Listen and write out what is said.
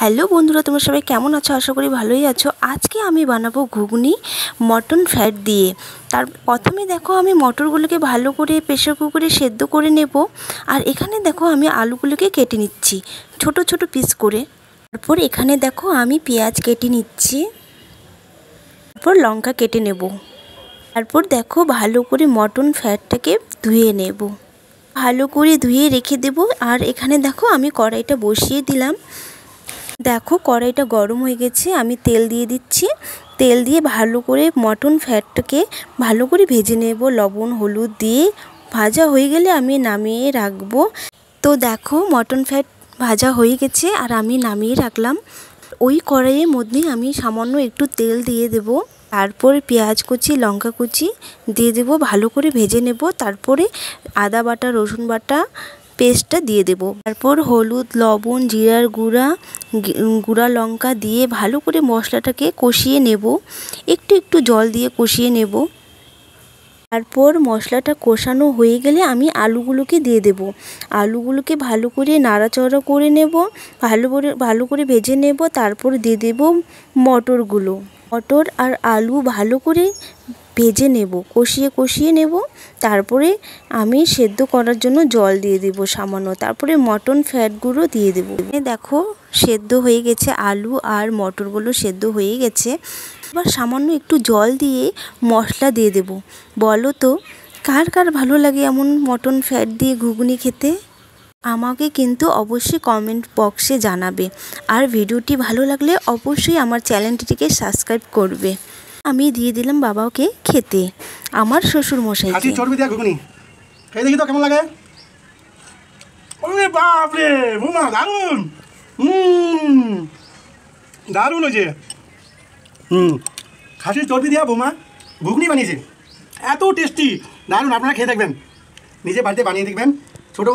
Hello বন্ধুরা, তোমরা সবাই কেমন আছো? আশা করি ভালোই আছো। আজকে আমি বানাবো ঘুগনি মটন ফ্যাট দিয়ে। তার প্রথমে দেখো আমি মটরগুলোকে ভালো করে প্রেসার কুকারে সেদ্ধ করে নেব। আর এখানে দেখো আমি আলুগুলোকে কেটে নিচ্ছি ছোট ছোট পিস করে। তারপর এখানে দেখো আমি পেঁয়াজ কেটে নিচ্ছি, তারপর লঙ্কা কেটে নেব। তারপর দেখো ভালো করে মটন ফ্যাটটাকে ধুয়ে নেব, ভালো করে ধুয়ে রেখে দেব। আর এখানে দেখো আমি কড়াইটা বসিয়ে দিলাম। দেখো কড়াইটা গরম হয়ে গেছে, আমি তেল দিয়ে দিচ্ছি। তেল দিয়ে ভালো করে মটন ফ্যাটটাকে ভালো করে ভেজে নেব লবণ হলুদ দিয়ে। ভাজা হয়ে গেলে আমি নামিয়ে রাখবো। তো দেখো মটন ফ্যাট ভাজা হয়ে গেছে আর আমি নামিয়ে রাখলাম। ওই কড়াইয়ের মধ্যে আমি সামান্য একটু তেল দিয়ে দেব। তারপর পেঁয়াজ কুচি লঙ্কা কুচি দিয়ে দেব, ভালো করে ভেজে নেব। তারপরে আদা বাটা রসুন বাটা পেস্টটা দিয়ে দেব। তারপর হলুদ লবণ জিরার গুঁড়া লঙ্কা দিয়ে ভালো করে মশলাটাকে কষিয়ে নেব। একটু একটু জল দিয়ে কষিয়ে নেব। তারপর মশলাটা কষানো হয়ে গেলে আমি আলুগুলোকে দিয়ে দেব। আলুগুলোকে ভালো করে নাড়াচাড়া করে নেব, ভালো করে ভেজে নেব। তারপর দিয়ে দেব মটরগুলো। মটর আর আলু ভালো করে ভেজে নেব, কষিয়ে নেব। তারপরে আমি সেদ্ধ করার জন্য জল দিয়ে দেব সামান্য। তারপরে মটন ফ্যাটগুলো দিয়ে দেব। দেখো সেদ্ধ হয়ে গেছে, আলু আর মটরগুলো সেদ্ধ হয়ে গেছে। এবার সামান্য একটু জল দিয়ে মশলা দিয়ে দেব। বলো তো কার কার ভালো লাগে এমন মটন ফ্যাট দিয়ে ঘুগনি খেতে? আমাকে কিন্তু অবশ্যই কমেন্ট বক্সে জানাবে। আর ভিডিওটি ভালো লাগলে অবশ্যই আমার চ্যানেলটিকে সাবস্ক্রাইব করবে। আমি দিয়ে দিলাম বাবাকে খেতে, আমার শ্বশুর মশাইকে। চর্বি দেওয়া ঘুগনি খেয়ে দেখি তো কেমন লাগে। ওরে বাপ রে বৌমা, দারুণ! দারুণ হয়েছে। খাসির চর্বি দেওয়া বৌমা ঘুগনি বানিয়েছে, এত টেস্টি, দারুণ। আপনারা খেয়ে দেখবেন, নিজে বাড়িতে বানিয়ে দেখবেন। ছোটো